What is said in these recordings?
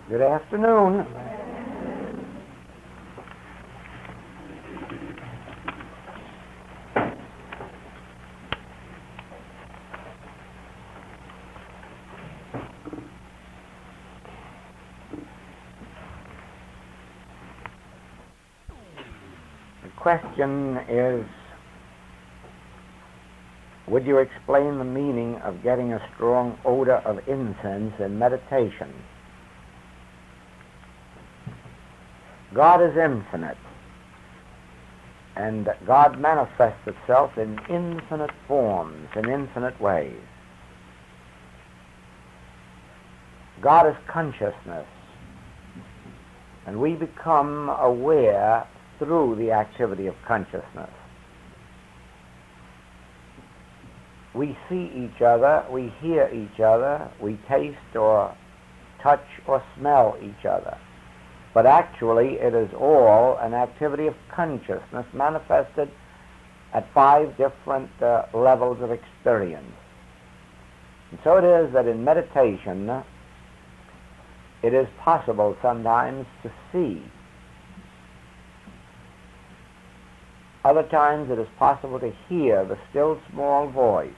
Good afternoon. The question is, would you explain the meaning of getting a strong odor of incense in meditation? God is infinite, and God manifests itself in infinite forms, in infinite ways. God is consciousness, and we become aware through the activity of consciousness. We see each other, we hear each other, we taste or touch or smell each other. But actually, it is all an activity of consciousness manifested at 5 different levels of experience. And so it is that in meditation, it is possible sometimes to see. Other times it is possible to hear the still small voice.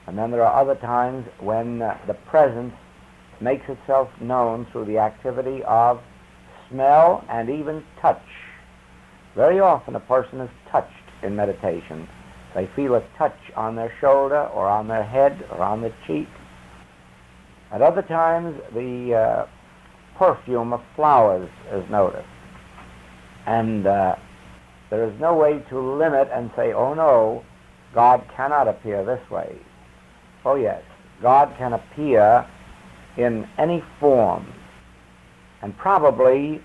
And then there are other times when the presence makes itself known through the activity of smell and even touch. Very often a person is touched in meditation. They feel a touch on their shoulder or on their head or on the cheek. At other times the perfume of flowers is noticed. And there is no way to limit and say, oh no, God cannot appear this way. Oh yes, God can appear in any form. And probably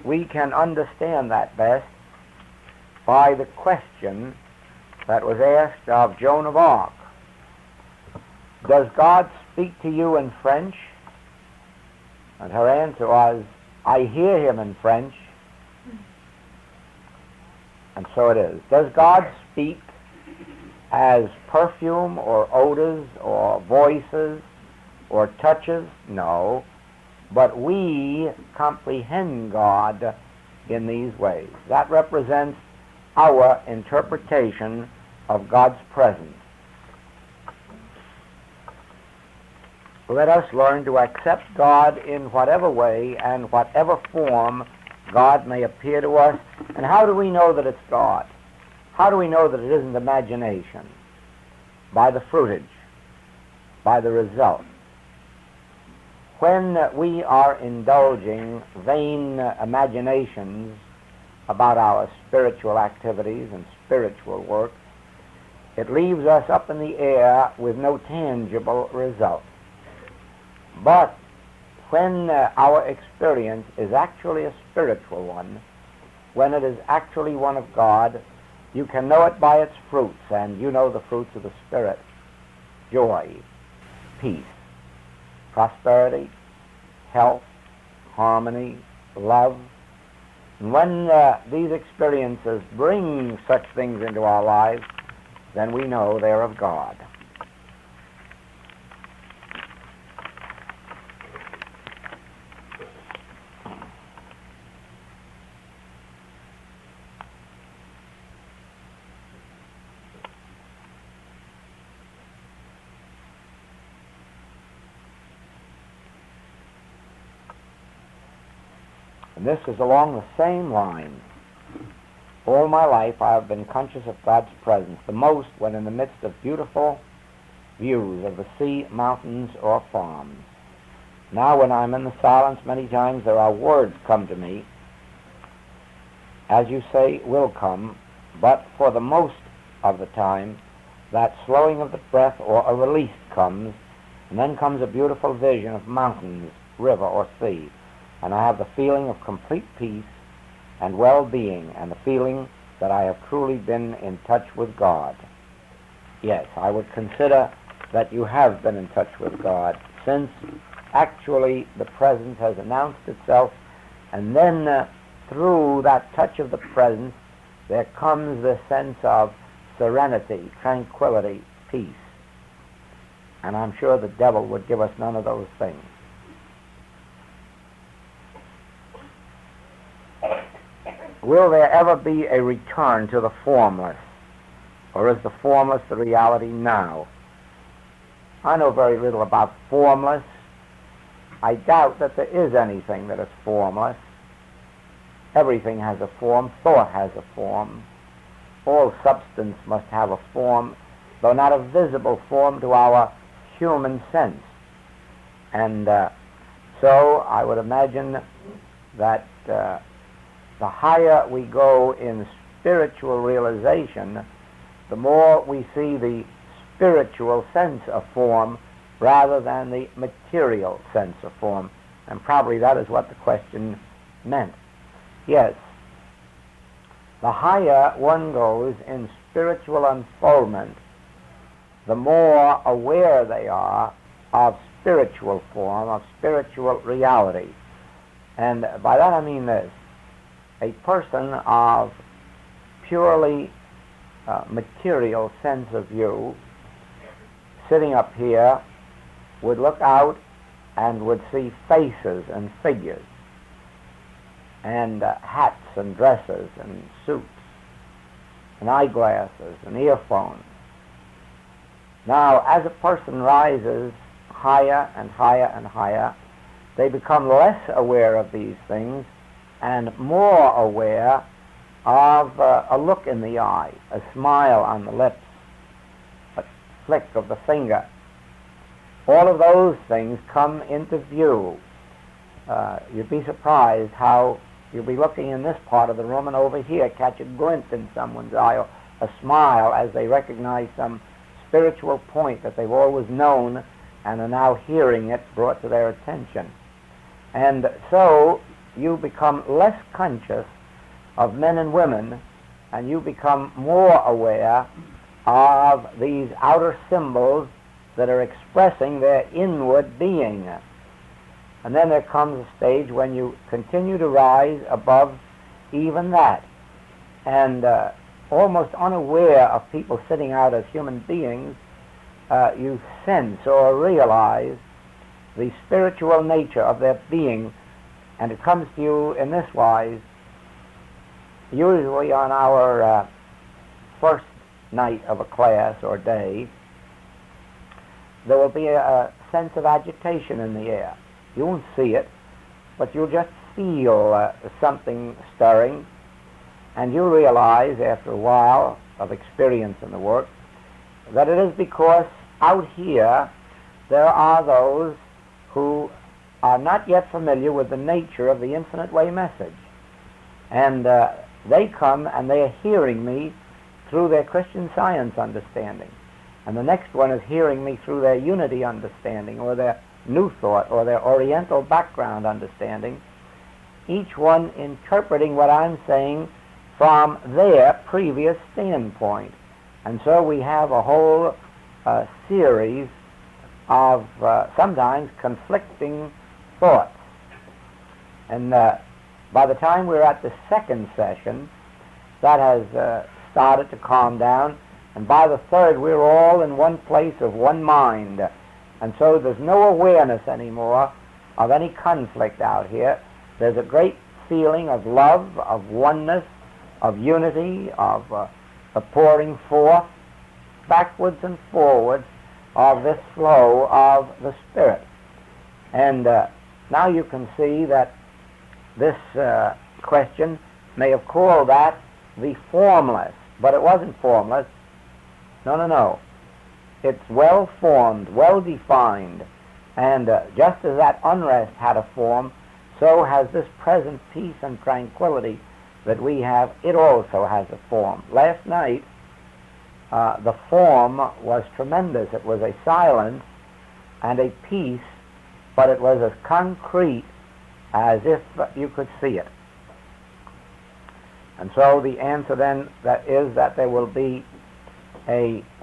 we can understand that best by the question that was asked of Joan of Arc. Does God speak to you in French? And her answer was, I hear him in French. And so it is. Does God speak as perfume or odors or voices or touches? No. But we comprehend God in these ways. That represents our interpretation of God's presence. Let us learn to accept God in whatever way and whatever form God may appear to us. And how do we know that it's God? How do we know that it isn't imagination? By the fruitage, by the result. When we are indulging vain imaginations about our spiritual activities and spiritual work, it leaves us up in the air with no tangible result. But when our experience is actually a spiritual one, when it is actually one of God, you can know it by its fruits, and you know the fruits of the Spirit: joy, peace, prosperity, health, harmony, love. And when these experiences bring such things into our lives, then we know they're of God. And this is along the same line. All my life I have been conscious of God's presence, the most when in the midst of beautiful views of the sea, mountains, or farms. Now when I'm in the silence, many times there are words come to me, as you say, will come, but for the most of the time, that slowing of the breath or a release comes, and then comes a beautiful vision of mountains, river, or sea. And I have the feeling of complete peace and well-being, and the feeling that I have truly been in touch with God. Yes, I would consider that you have been in touch with God, since actually the presence has announced itself, and then through that touch of the presence there comes the sense of serenity, tranquility, peace. And I'm sure the devil would give us none of those things. will there ever be a return to the formless? Or is the formless the reality now? I know very little about formless. I doubt that there is anything that is formless. Everything has a form. Thought has a form. All substance must have a form, though not a visible form to our human sense. And so I would imagine that the higher we go in spiritual realization, the more we see the spiritual sense of form rather than the material sense of form. And probably that is what the question meant. Yes, the higher one goes in spiritual unfoldment, the more aware they are of spiritual form, of spiritual reality. And by that I mean this: a person of purely material sense of view, sitting up here, would look out and would see faces and figures, and hats and dresses and suits, and eyeglasses and earphones. Now, as a person rises higher and higher and higher, they become less aware of these things and more aware of a look in the eye, a smile on the lips, a flick of the finger. All of those things come into view. You'd be surprised how you'll be looking in this part of the room and over here catch a glint in someone's eye, or a smile as they recognize some spiritual point that they've always known and are now hearing it brought to their attention. And so you become less conscious of men and women, and you become more aware of these outer symbols that are expressing their inward being. And then there comes a stage when you continue to rise above even that, and almost unaware of people sitting out as human beings, you sense or realize the spiritual nature of their being, and it comes to you in this wise. Usually on our first night of a class or day, there will be a sense of agitation in the air. You won't see it, but you'll just feel something stirring, and you realize after a while of experience in the work that it is because out here there are those who are not yet familiar with the nature of the infinite way message. And they come and they are hearing me through their Christian Science understanding. And the next one is hearing me through their unity understanding, or their New Thought, or their Oriental background understanding, each one interpreting what I'm saying from their previous standpoint. And so we have a whole series of sometimes conflicting thoughts. And by the time we're at the second session, that has started to calm down, and by the third we're all in one place of one mind. And so there's no awareness anymore of any conflict out here. There's a great feeling of love, of oneness, of unity, of a pouring forth, backwards and forwards, of this flow of the Spirit. And now you can see that this question may have called that the formless, but it wasn't formless. No. It's well-formed, well-defined, and just as that unrest had a form, so has this present peace and tranquility that we have. It also has a form. Last night, the form was tremendous. It was a silence and a peace, but it was as concrete as if you could see it. And so the answer then is that there will be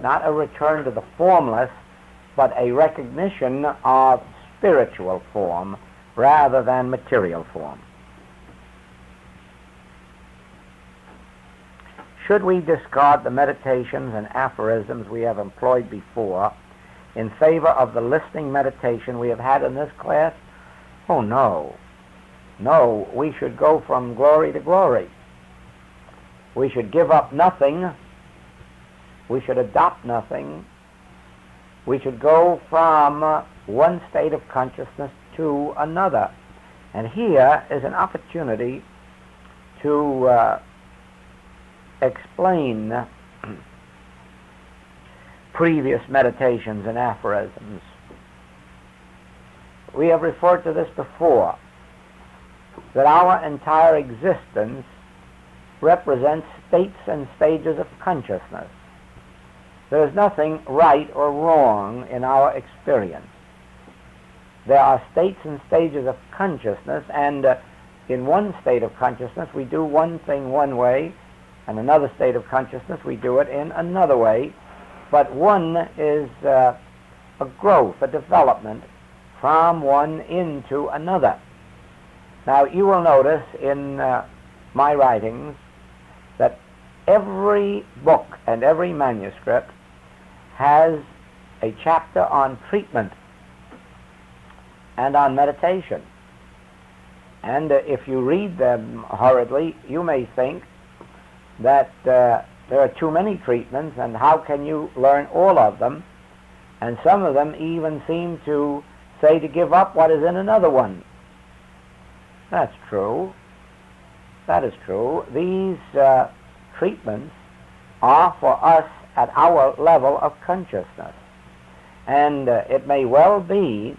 not a return to the formless, but a recognition of spiritual form rather than material form. Should we discard the meditations and aphorisms we have employed before in favor of the listening meditation we have had in this class? Oh, no. No, we should go from glory to glory. We should give up nothing. We should adopt nothing. We should go from one state of consciousness to another. And here is an opportunity to explain previous meditations and aphorisms. We have referred to this before, that our entire existence represents states and stages of consciousness. There is nothing right or wrong in our experience. There are states and stages of consciousness, and in one state of consciousness we do one thing one way, and another state of consciousness we do it in another way, but one is a growth, a development from one into another. Now, you will notice in my writings that every book and every manuscript has a chapter on treatment and on meditation. And if you read them hurriedly, you may think that there are too many treatments, and how can you learn all of them? And some of them even seem to say to give up what is in another one. That's true. That is true. These treatments are for us at our level of consciousness. And it may well be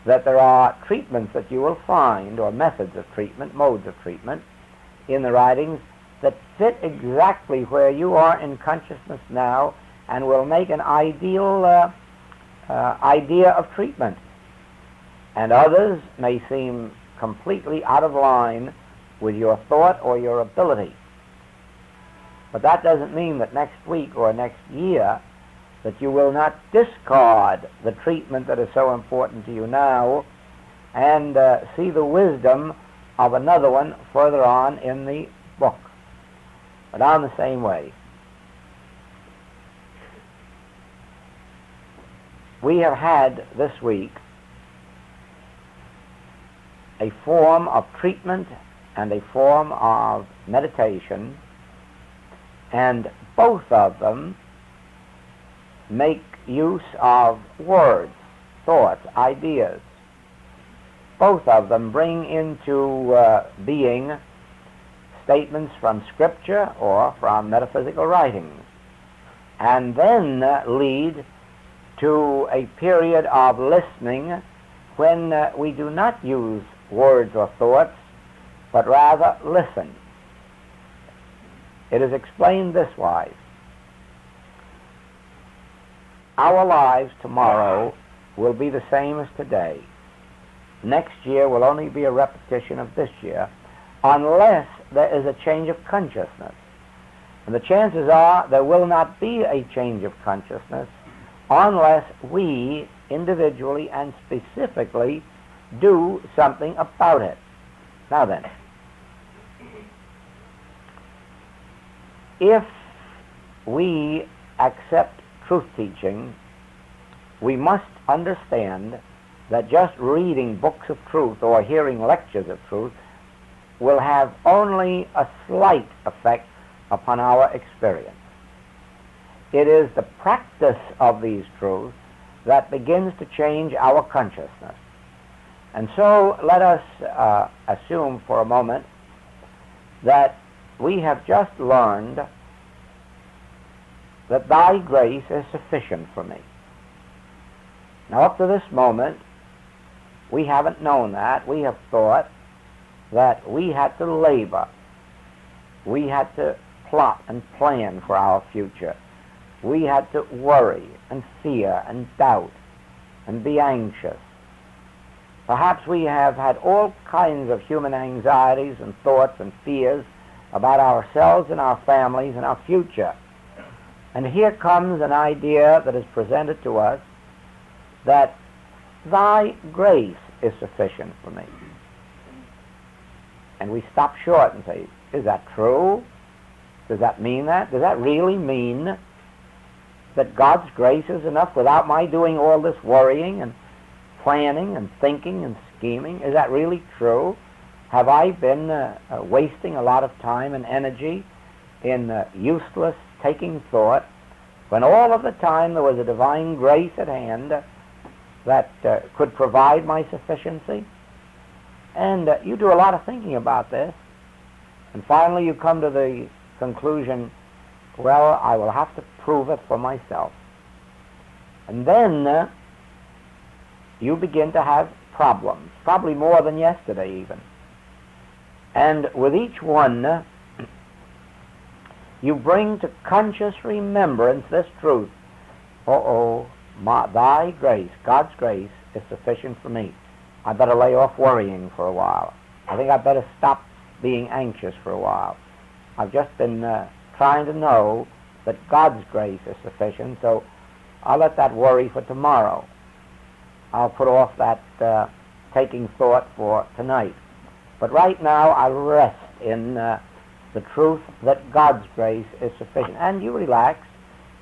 that there are treatments that you will find, or methods of treatment, modes of treatment, in the writings that fit exactly where you are in consciousness now and will make an ideal idea of treatment. And others may seem completely out of line with your thought or your ability. But that doesn't mean that next week or next year that you will not discard the treatment that is so important to you now and see the wisdom of another one further on in the book. But on the same way, we have had this week a form of treatment and a form of meditation, and both of them make use of words, thoughts, ideas. Both of them bring into being statements from Scripture or from metaphysical writings, and then lead to a period of listening when we do not use words or thoughts, but rather listen. It is explained this wise. Our lives tomorrow will be the same as today. Next year will only be a repetition of this year, unless there is a change of consciousness. And the chances are there will not be a change of consciousness unless we individually and specifically do something about it. Now then, if we accept truth teaching, we must understand that just reading books of truth or hearing lectures of truth will have only a slight effect upon our experience. It is the practice of these truths that begins to change our consciousness. And so let us assume for a moment that we have just learned that thy grace is sufficient for me. Now, up to this moment, we haven't known that. We have thought that we had to labor. We had to plot and plan for our future. We had to worry and fear and doubt and be anxious. Perhaps we have had all kinds of human anxieties and thoughts and fears about ourselves and our families and our future. And here comes an idea that is presented to us that thy grace is sufficient for me. And we stop short and say, is that true? Does that mean that? Does that really mean that God's grace is enough without my doing all this worrying and planning and thinking and scheming? Is that really true? Have I been wasting a lot of time and energy in useless taking thought, when all of the time there was a divine grace at hand that could provide my sufficiency? And you do a lot of thinking about this, and finally you come to the conclusion, well, I will have to prove it for myself. And then you begin to have problems, probably more than yesterday even. And with each one, you bring to conscious remembrance this truth. Thy grace, God's grace, is sufficient for me. I better lay off worrying for a while. I think I better stop being anxious for a while. I've just been trying to know that God's grace is sufficient, so I'll let that worry for tomorrow. I'll put off that taking thought for tonight. But right now I'll rest in the truth that God's grace is sufficient. And you relax,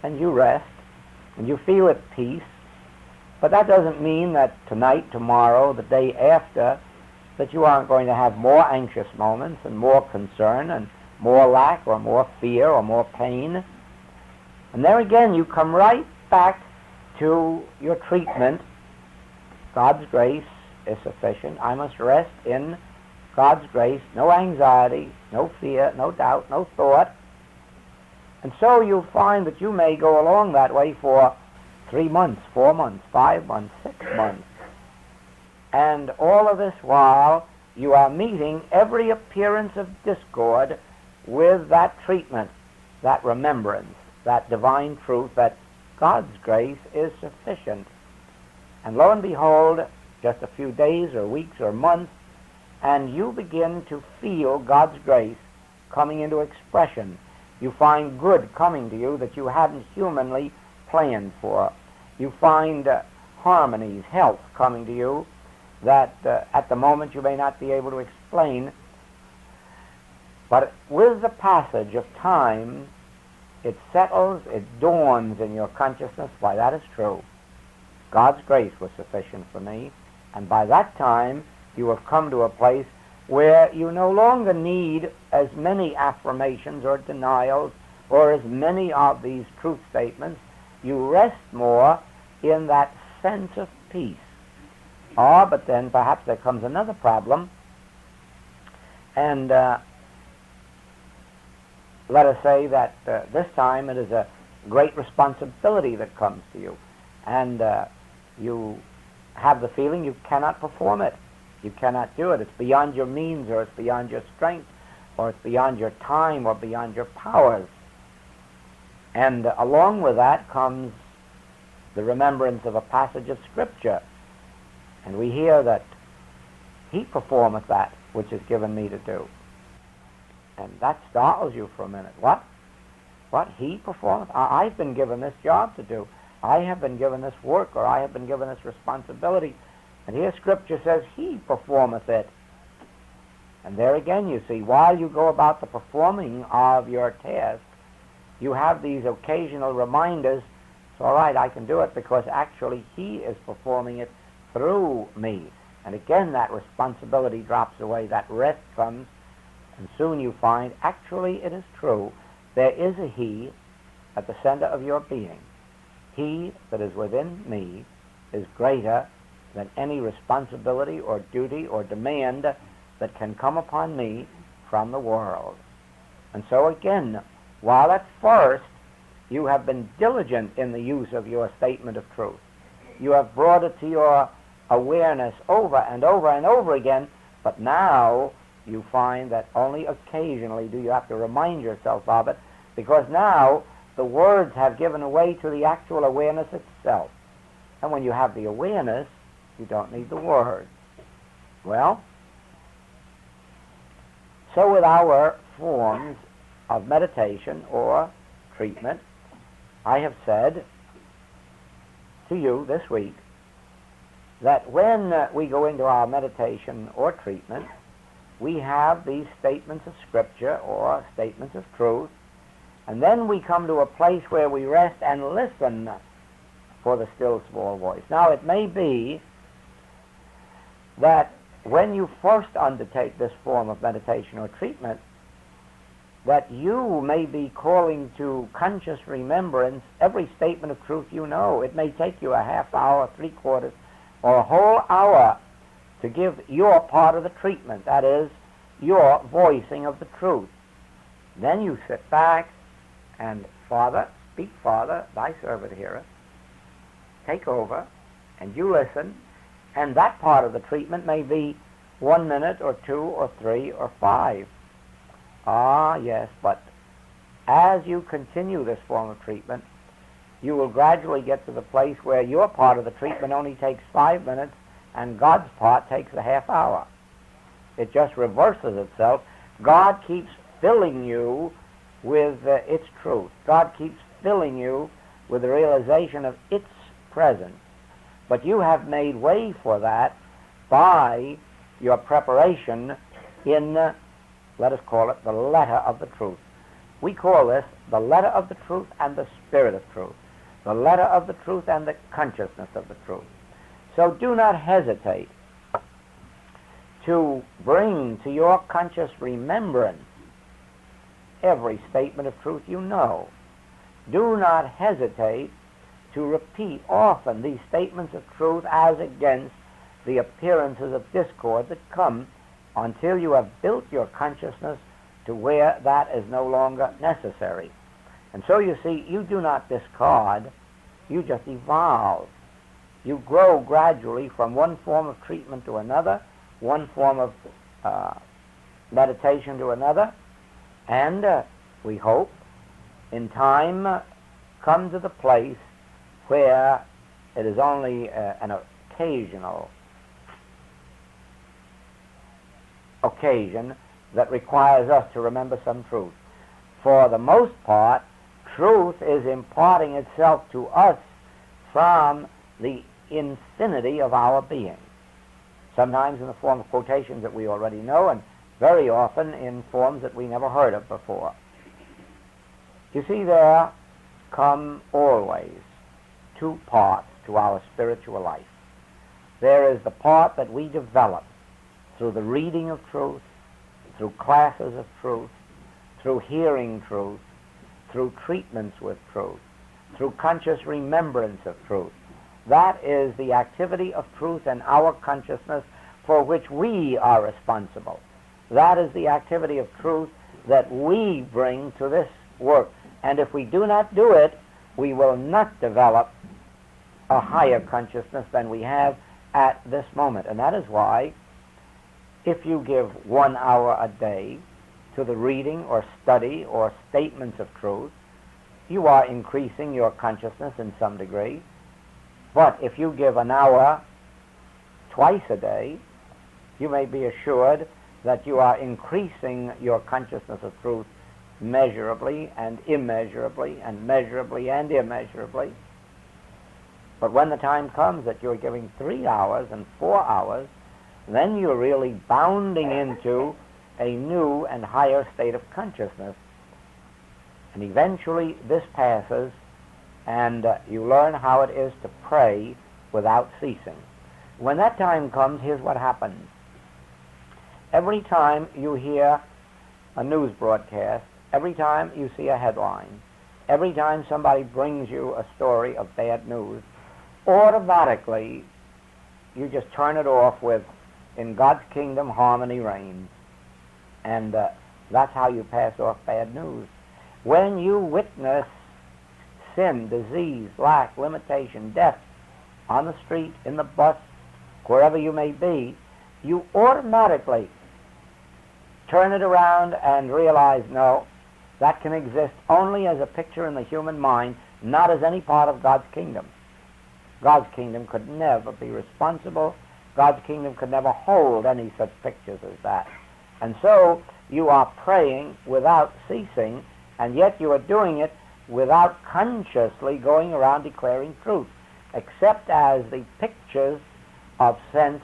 and you rest, and you feel at peace. But that doesn't mean that tonight, tomorrow, the day after, that you aren't going to have more anxious moments and more concern and more lack or more fear or more pain. And there again, you come right back to your treatment. God's grace is sufficient. I must rest in God's grace. No anxiety, no fear, no doubt, no thought. And so you'll find that you may go along that way for 3 months, 4 months, 5 months, 6 months. And all of this while, you are meeting every appearance of discord with that treatment, that remembrance, that divine truth that God's grace is sufficient. And lo and behold, just a few days or weeks or months, and you begin to feel God's grace coming into expression. You find good coming to you that you hadn't humanly planned for. You find harmonies, health coming to you that at the moment you may not be able to explain. But with the passage of time, it settles, it dawns in your consciousness, why, that is true. God's grace was sufficient for me. And by that time, you have come to a place where you no longer need as many affirmations or denials or as many of these truth statements. You rest more in that sense of peace. But then perhaps there comes another problem, and let us say that this time it is a great responsibility that comes to you, and you have the feeling you cannot perform it. You cannot do it. It's beyond your means, or it's beyond your strength, or it's beyond your time, or beyond your powers. And along with that comes the remembrance of a passage of Scripture. And we hear that He performeth that which is given me to do. And that startles you for a minute. What? What? He performeth? I've been given this job to do. I have been given this work, or I have been given this responsibility. And here Scripture says He performeth it. And there again you see, while you go about the performing of your task, you have these occasional reminders, it's all right, I can do it, because actually He is performing it through me. And again that responsibility drops away, that rest comes, and soon you find, actually it is true, there is a He at the center of your being. He that is within me is greater than any responsibility or duty or demand that can come upon me from the world. And so again, while at first you have been diligent in the use of your statement of truth, you have brought it to your awareness over and over and over again, but now you find that only occasionally do you have to remind yourself of it, because now the words have given way to the actual awareness itself. And when you have the awareness, you don't need the words. Well, so with our forms of meditation or treatment, I have said to you this week that when we go into our meditation or treatment, we have these statements of Scripture or statements of truth, and then we come to a place where we rest and listen for the still small voice. Now, it may be that when you first undertake this form of meditation or treatment, that you may be calling to conscious remembrance every statement of truth you know. It may take you a half hour, 3/4, or a whole hour to give your part of the treatment, that is, your voicing of the truth. Then you sit back and, Father, speak, Father, thy servant heareth. Take over, and you listen, and that part of the treatment may be 1 minute or 2 or 3 or 5. Ah, yes, but as you continue this form of treatment, you will gradually get to the place where your part of the treatment only takes 5 minutes and God's part takes a half hour. It just reverses itself. God keeps filling you with its truth. God keeps filling you with the realization of its presence. But you have made way for that by your preparation in, let us call it, the letter of the truth. We call this the letter of the truth and the spirit of truth. The letter of the truth and the consciousness of the truth. So do not hesitate to bring to your conscious remembrance every statement of truth you know. Do not hesitate to repeat often these statements of truth as against the appearances of discord that come until you have built your consciousness to where that is no longer necessary. And so you see, you do not discard, you just evolve. You grow gradually from one form of treatment to another, one form of meditation to another, and we hope in time come to the place where it is only an occasional occasion that requires us to remember some truth. For the most part, truth is imparting itself to us from the infinity of our being, sometimes in the form of quotations that we already know, and very often in forms that we never heard of before. You see, there come always 2 parts to our spiritual life. There is the part that we develop through the reading of truth, through classes of truth, through hearing truth, through treatments with truth, through conscious remembrance of truth. That is the activity of truth in our consciousness for which we are responsible. That is the activity of truth that we bring to this work. And if we do not do it, we will not develop a higher consciousness than we have at this moment. And that is why, if you give 1 hour a day to the reading or study or statements of truth, you are increasing your consciousness in some degree. But if you give an hour twice a day, you may be assured that you are increasing your consciousness of truth measurably and immeasurably and measurably and immeasurably. But when the time comes that you're giving 3 hours and 4 hours, then you're really bounding into a new and higher state of consciousness. And eventually this passes, and you learn how it is to pray without ceasing. When that time comes, here's what happens. Every time you hear a news broadcast, every time you see a headline, every time somebody brings you a story of bad news, automatically you just turn it off with, "In God's kingdom, harmony reigns." And that's how you pass off bad news. When you witness sin, disease, lack, limitation, death on the street, in the bus, wherever you may be, you automatically turn it around and realize, no, that can exist only as a picture in the human mind, not as any part of God's kingdom. God's kingdom could never be responsible. God's kingdom could never hold any such pictures as that. And so you are praying without ceasing, and yet you are doing it without consciously going around declaring truth, except as the pictures of sense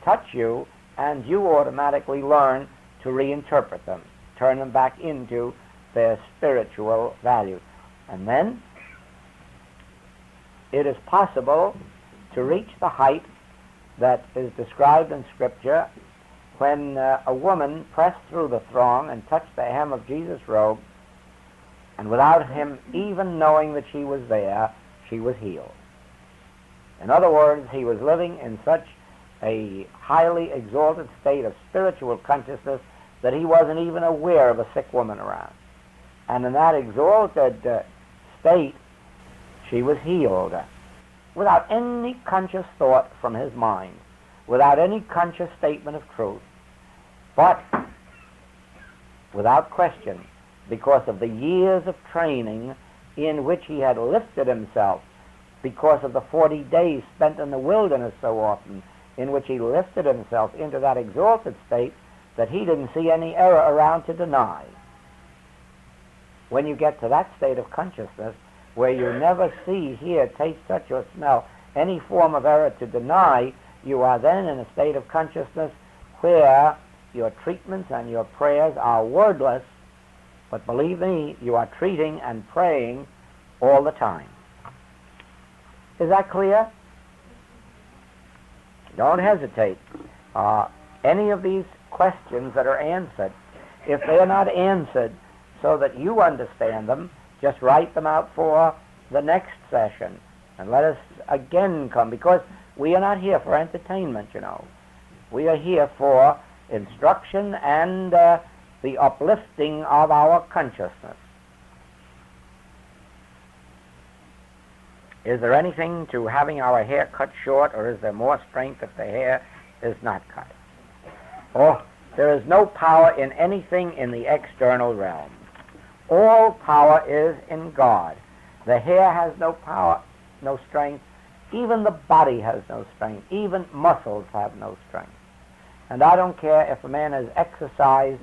touch you, and you automatically learn to reinterpret them, turn them back into their spiritual value. And then it is possible to reach the height that is described in Scripture when a woman pressed through the throng and touched the hem of Jesus' robe, and without him even knowing that she was there, she was healed. In other words, he was living in such a highly exalted state of spiritual consciousness that he wasn't even aware of a sick woman around. And in that exalted state, she was healed without any conscious thought from his mind, without any conscious statement of truth, but without question, because of the years of training in which he had lifted himself, because of the 40 days spent in the wilderness so often, in which he lifted himself into that exalted state that he didn't see any error around to deny. When you get to that state of consciousness, where you never see, hear, taste, touch, or smell any form of error to deny, you are then in a state of consciousness where your treatments and your prayers are wordless, but believe me, you are treating and praying all the time. Is that clear? Don't hesitate. Any of these questions that are answered, if they are not answered so that you understand them, just write them out for the next session and let us again come, because we are not here for entertainment, you know. We are here for instruction and the uplifting of our consciousness. Is there anything to having our hair cut short, or is there more strength if the hair is not cut? Oh, there is no power in anything in the external realm. All power is in God. The hair has no power, no strength. Even the body has no strength. Even muscles have no strength. And I don't care if a man has exercised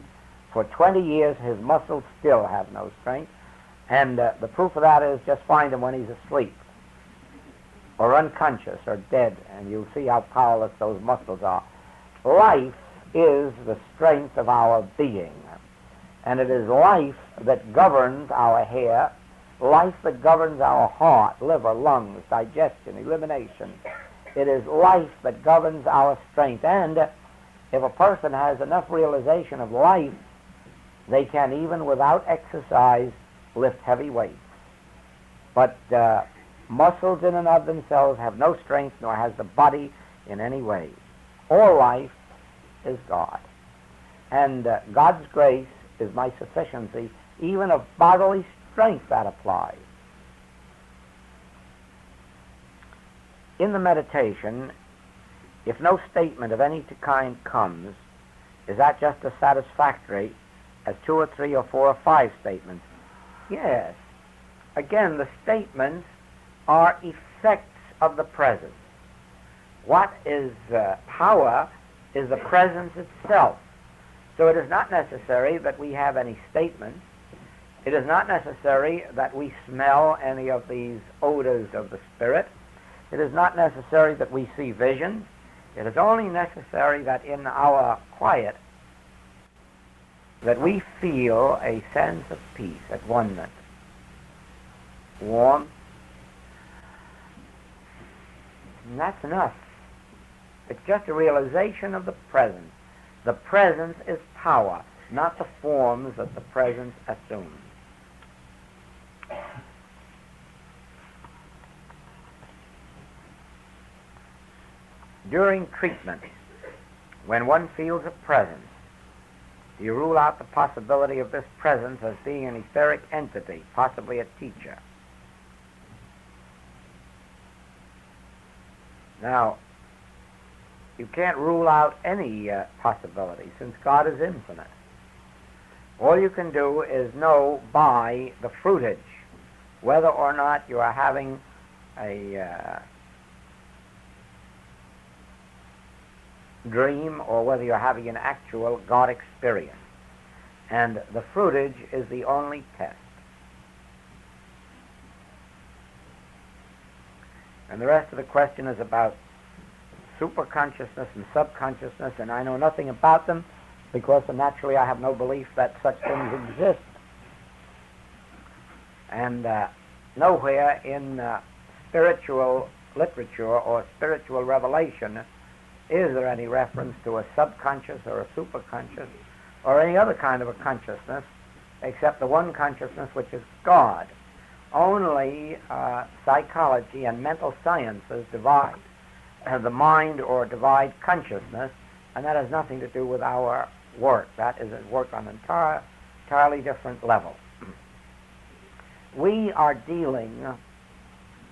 for 20 years, his muscles still have no strength. And the proof of that is just find him when he's asleep or unconscious or dead, and you'll see how powerless those muscles are. Life is the strength of our being, and it is life that governs our hair, life that governs our heart, liver, lungs, digestion, elimination. It is life that governs our strength, and if a person has enough realization of life, they can, even without exercise, lift heavy weights. But muscles in and of themselves have no strength, nor has the body in any way. All life is God. And God's grace is my sufficiency, even of bodily strength that applies. In the meditation, if no statement of any kind comes, is that just as satisfactory as 2 or 3 or 4 or 5 statements? Yes. Again, the statements are effects of the presence. What is power is the presence itself. So it is not necessary that we have any statements. It is not necessary that we smell any of these odors of the Spirit. It is not necessary that we see visions. It is only necessary that in our quiet that we feel a sense of peace, at oneness, warmth, and that's enough. It's just a realization of the presence. The presence is power, not the forms that the presence assumes. During treatment, when one feels a presence, do you rule out the possibility of this presence as being an etheric entity, possibly a teacher? Now, you can't rule out any possibility, since God is infinite. All you can do is know by the fruitage whether or not you are having a dream or whether you're having an actual God experience. And the fruitage is the only test. And the rest of the question is about superconsciousness and subconsciousness, and I know nothing about them because naturally I have no belief that such things exist. And nowhere in spiritual literature or spiritual revelation is there any reference to a subconscious or a superconscious or any other kind of a consciousness except the one consciousness, which is God. Only psychology and mental sciences divide the mind or divide consciousness, and that has nothing to do with our work. That is a work on an entirely different level. We are dealing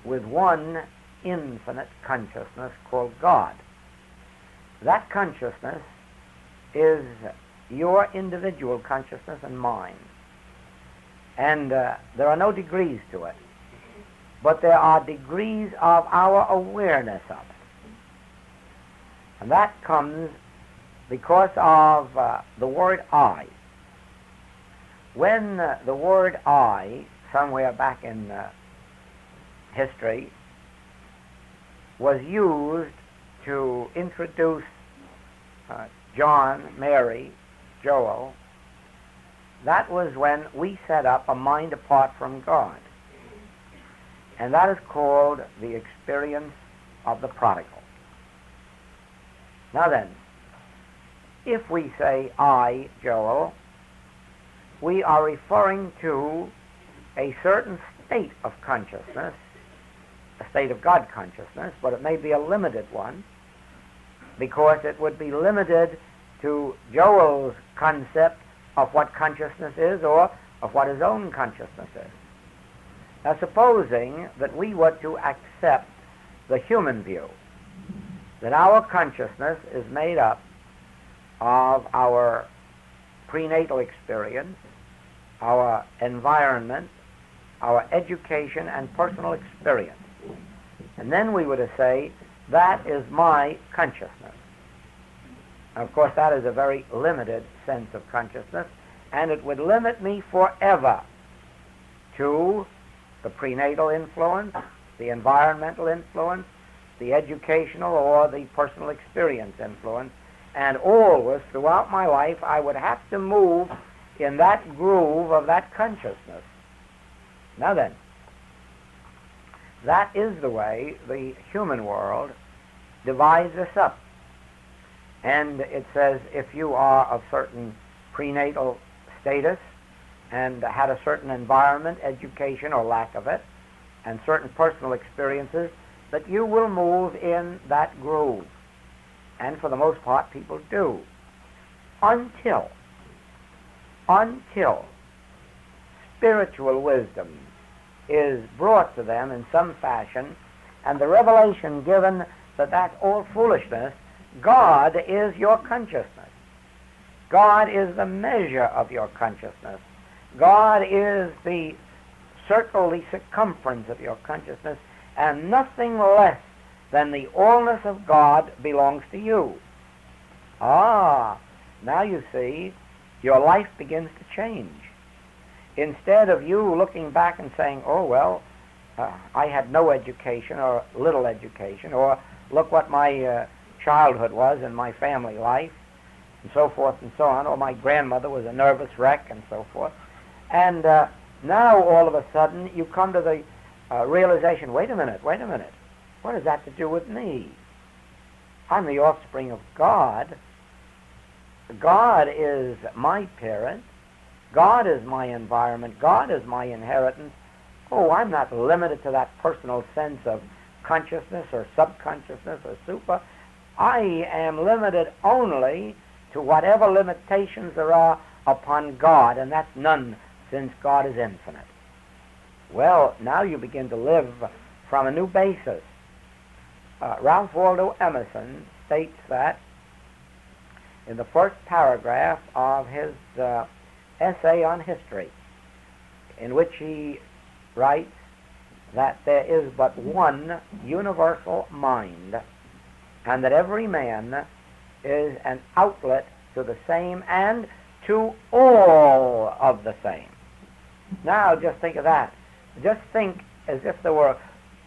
with one infinite consciousness called God. That consciousness is your individual consciousness and mine. And there are no degrees to it, but there are degrees of our awareness of it. And that comes because of the word I. When the word I, somewhere back in history, was used to introduce John, Mary, Joel, that was when we set up a mind apart from God. And that is called the experience of the prodigal. Now then, if we say I, Joel, we are referring to a certain state of consciousness, a state of God consciousness, but it may be a limited one, because it would be limited to Joel's concept of what consciousness is or of what his own consciousness is. Now, supposing that we were to accept the human view, that our consciousness is made up of our prenatal experience, our environment, our education, and personal experience. And then we were to say, that is my consciousness. Now, of course, that is a very limited sense of consciousness, and it would limit me forever to the prenatal influence, the environmental influence, the educational or the personal experience influence, and always throughout my life I would have to move in that groove of that consciousness. Now then, that is the way the human world divides us up. And it says if you are of certain prenatal status and had a certain environment, education or lack of it, and certain personal experiences, that you will move in that groove. And for the most part, people do. Until spiritual wisdom is brought to them in some fashion, and the revelation given that that's all foolishness. God is your consciousness. God is the measure of your consciousness. God is the circle, the circumference of your consciousness, and nothing less than the allness of God belongs to you. Now you see, your life begins to change. Instead of you looking back and saying, oh, well, I had no education or little education, or look what my childhood was and my family life, and so forth and so on, or my grandmother was a nervous wreck, and so forth. And now, all of a sudden, you come to the realization, wait a minute, what does that to do with me? I'm the offspring of God. God is my parent. God is my environment. God is my inheritance. Oh, I'm not limited to that personal sense of consciousness or subconsciousness or super. I am limited only to whatever limitations there are upon God, and that's none, since God is infinite. Well, now you begin to live from a new basis. Ralph Waldo Emerson states that in the first paragraph of his essay on history, in which he writes that there is but one universal mind, and that every man is an outlet to the same and to all of the same. Now just think of that. Just think as if there were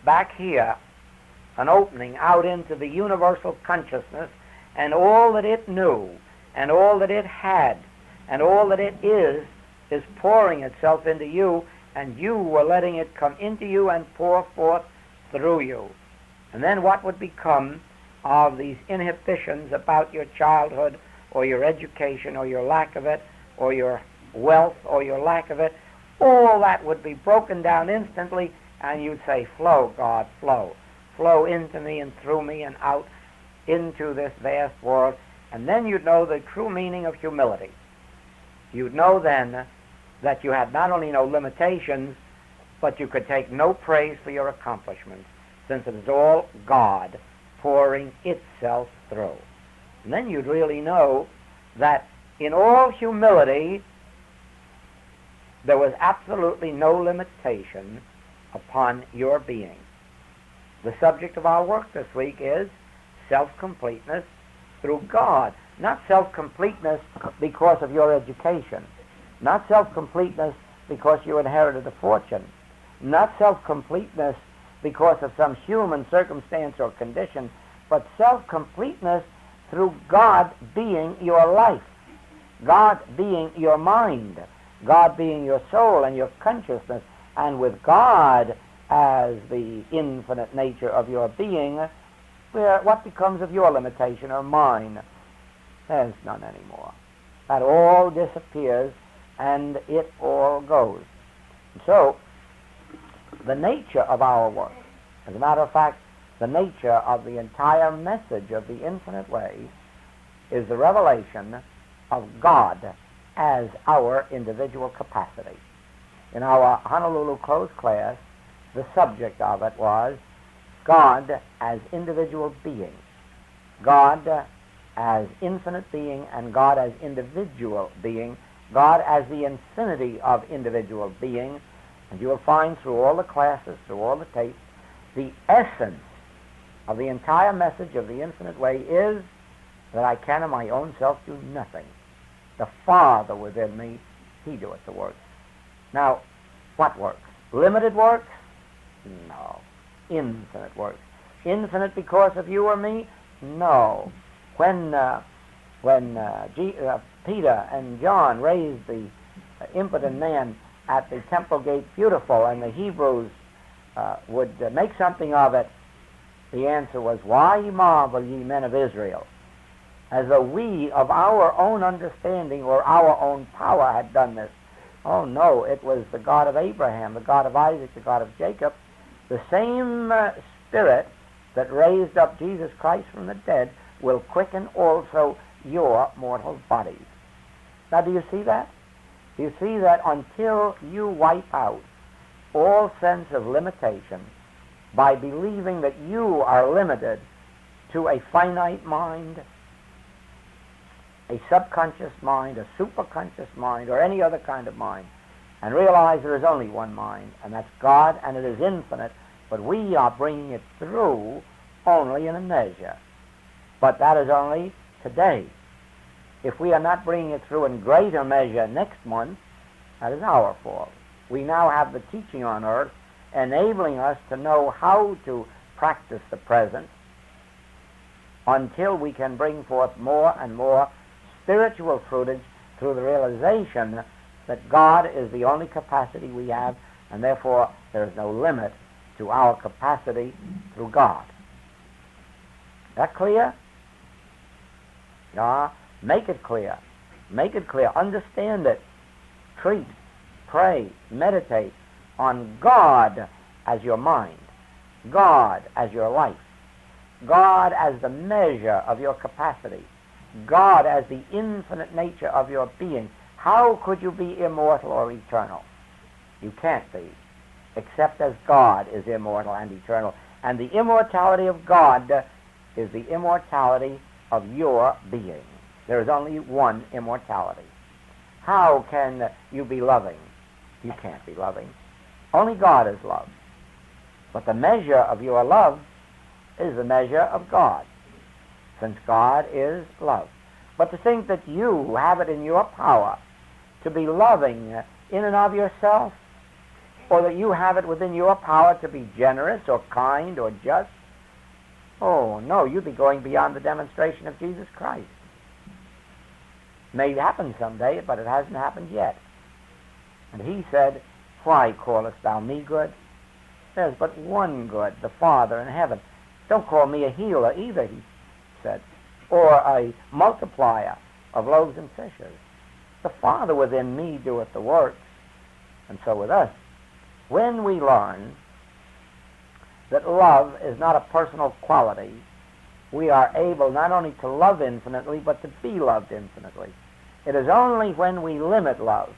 back here an opening out into the universal consciousness, and all that it knew and all that it had and all that it is pouring itself into you, and you were letting it come into you and pour forth through you. And then what would become of these inhibitions about your childhood or your education or your lack of it or your wealth or your lack of it, all that would be broken down instantly, and you'd say, flow, God, flow. Flow into me and through me and out into this vast world. And then you'd know the true meaning of humility. You'd know then that you had not only no limitations, but you could take no praise for your accomplishments, since it is all God pouring itself through. And then you'd really know that in all humility, there was absolutely no limitation upon your being. The subject of our work this week is self-completeness through God. Not self-completeness because of your education. Not self-completeness because you inherited a fortune. Not self-completeness because of some human circumstance or condition, but self-completeness through God being your life, God being your mind, God being your soul and your consciousness, and with God as the infinite nature of your being, what becomes of your limitation or mine? There's none anymore. That all disappears, and it all goes. So, the nature of our work, as a matter of fact, the nature of the entire message of the infinite way, is the revelation of God as our individual capacity. In our Honolulu closed class, the subject of it was God as individual being, God as infinite being, and God as individual being, God as the infinity of individual being. And you will find through all the classes, through all the tapes, the essence of the entire message of the infinite way is that I can of my own self do nothing. The Father within me, He doeth the work. Now, what works? Limited works? No. Infinite works. Infinite because of you or me? No. When Peter and John raised the impotent man at the temple gate beautiful, and the Hebrews would make something of it, the answer was, why marvel ye men of Israel? As though we of our own understanding or our own power had done this. Oh no, it was the God of Abraham, the God of Isaac, the God of Jacob, the same Spirit that raised up Jesus Christ from the dead will quicken also your mortal bodies. Now do you see that? Do you see that until you wipe out all sense of limitation by believing that you are limited to a finite mind, a subconscious mind, a superconscious mind, or any other kind of mind, and realize there is only one mind, and that's God, and it is infinite, but we are bringing it through only in a measure. But that is only today. If we are not bringing it through in greater measure next month, that is our fault. We now have the teaching on earth enabling us to know how to practice the present until we can bring forth more and more spiritual fruitage through the realization that God is the only capacity we have, and therefore there is no limit to our capacity through God. That clear? Make it clear. Make it clear. Understand it. Treat, pray, meditate on God as your mind, God as your life, God as the measure of your capacity, God as the infinite nature of your being. How could you be immortal or eternal? You can't be, except as God is immortal and eternal. And the immortality of God is the immortality of your being. There is only one immortality. How can you be loving? You can't be loving. Only God is love. But the measure of your love is the measure of God, since God is love. But to think that you have it in your power to be loving in and of yourself, or that you have it within your power to be generous or kind or just, oh no, you'd be going beyond the demonstration of Jesus Christ. May happen someday, but it hasn't happened yet. And he said, why callest thou me good? There's but one good, the Father in heaven. Don't call me a healer either. He said, or a multiplier of loaves and fishes. The Father within me doeth the works, and so with us. When we learn that love is not a personal quality, we are able not only to love infinitely, but to be loved infinitely. It is only when we limit love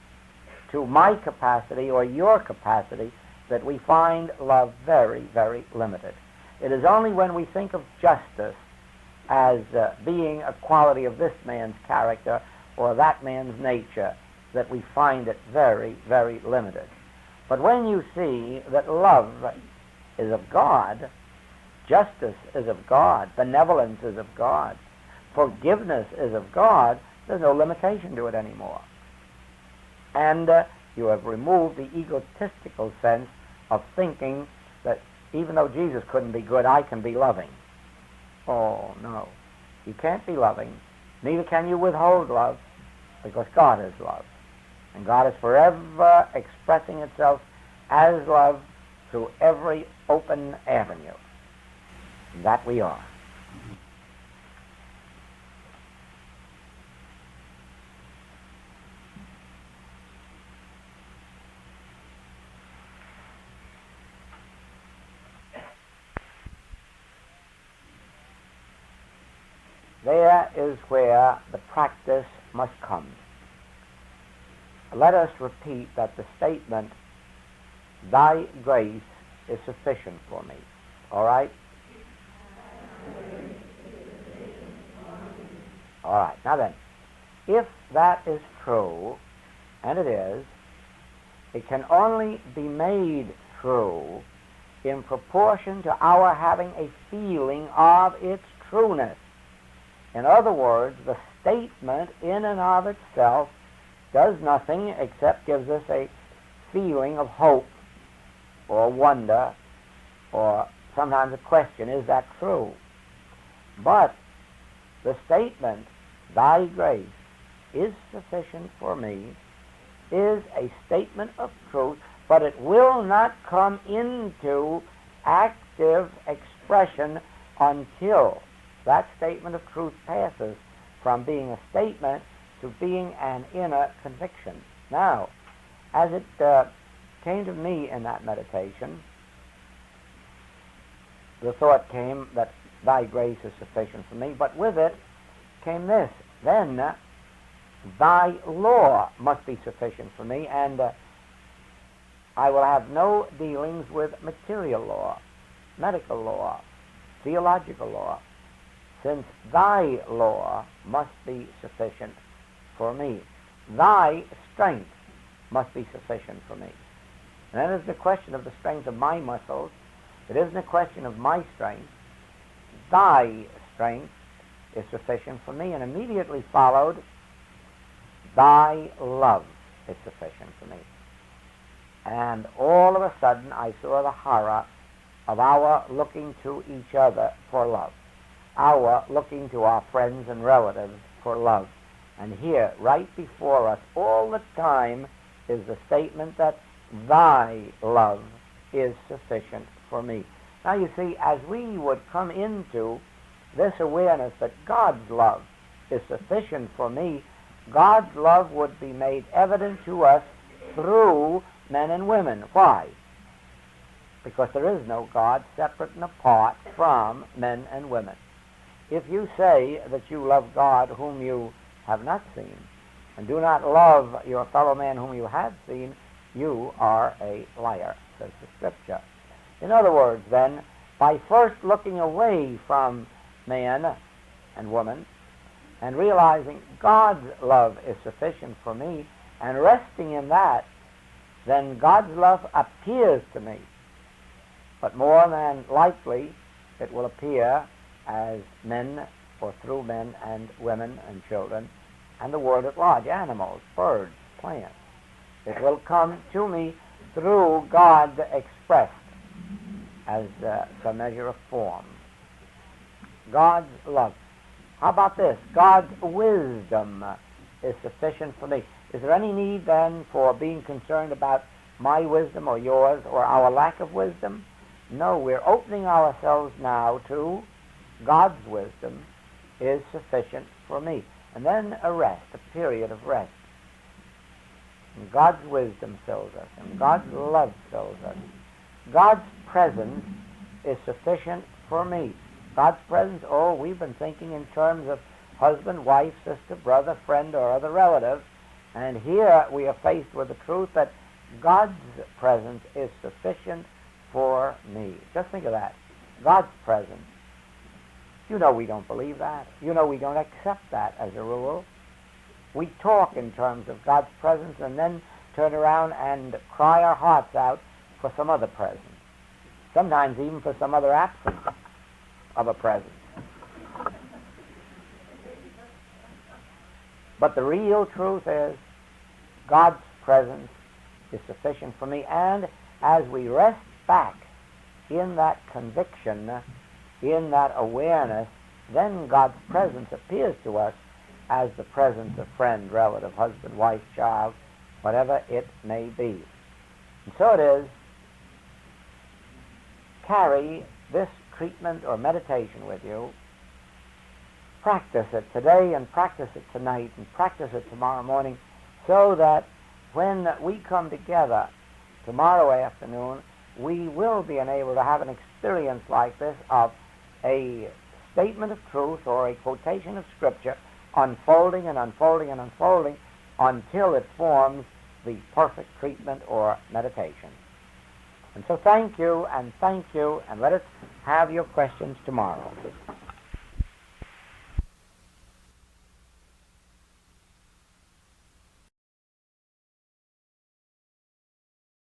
to my capacity or your capacity that we find love very, very limited. It is only when we think of justice as being a quality of this man's character or that man's nature that we find it very, very limited. But when you see that love is of God, justice is of God, benevolence is of God, forgiveness is of God, there's no limitation to it anymore. And you have removed the egotistical sense of thinking that even though Jesus couldn't be good, I can be loving. Oh, no. You can't be loving. Neither can you withhold love, because God is love. And God is forever expressing itself as love through every open avenue. And that we are. There is where the practice must come. Let us repeat that the statement, thy grace is sufficient for me. All right? All right. Now then, if that is true, and it is, it can only be made true in proportion to our having a feeling of its trueness. In other words, the statement in and of itself does nothing except gives us a feeling of hope or wonder or sometimes a question, is that true? But the statement, thy grace is sufficient for me, is a statement of truth, but it will not come into active expression until that statement of truth passes from being a statement to being an inner conviction. Now, as it came to me in that meditation, the thought came that thy grace is sufficient for me, but with it came this, then thy law must be sufficient for me, and I will have no dealings with material law, medical law, theological law, since thy law must be sufficient for me. Thy strength must be sufficient for me. And that is the question of the strength of my muscles. It isn't a question of my strength. Thy strength is sufficient for me, and immediately followed, thy love is sufficient for me. And all of a sudden I saw the horror of our looking to each other for love, our looking to our friends and relatives for love. And here, right before us, all the time, is the statement that thy love is sufficient for me. Now you see, as we would come into this awareness that God's love is sufficient for me, God's love would be made evident to us through men and women. Why? Because there is no God separate and apart from men and women. If you say that you love God whom you have not seen, and do not love your fellow man whom you have seen, you are a liar, says the Scripture. In other words, then, by first looking away from man and woman and realizing God's love is sufficient for me and resting in that, then God's love appears to me. But more than likely, it will appear as men or through men and women and children and the world at large, animals, birds, plants. It will come to me through God expressed as some measure of form. God's love. How about this? God's wisdom is sufficient for me. Is there any need then for being concerned about my wisdom or yours or our lack of wisdom? No, we're opening ourselves now to God's wisdom is sufficient for me. And then a rest, a period of rest. And God's wisdom fills us, and God's love fills us. God's presence is sufficient for me. God's presence, we've been thinking in terms of husband, wife, sister, brother, friend, or other relative, and here we are faced with the truth that God's presence is sufficient for me. Just think of that. God's presence. You know we don't believe that. You know we don't accept that as a rule. We talk in terms of God's presence and then turn around and cry our hearts out for some other presence. Sometimes even for some other absence of a presence. But the real truth is God's presence is sufficient for me, and as we rest back in that conviction, in that awareness, then God's presence appears to us as the presence of friend, relative, husband, wife, child, whatever it may be. And so it is, carry this treatment or meditation with you. Practice it today and practice it tonight and practice it tomorrow morning so that when we come together tomorrow afternoon, we will be able to have an experience like this of a statement of truth or a quotation of Scripture unfolding and unfolding and unfolding until it forms the perfect treatment or meditation. And so thank you, and let us have your questions tomorrow.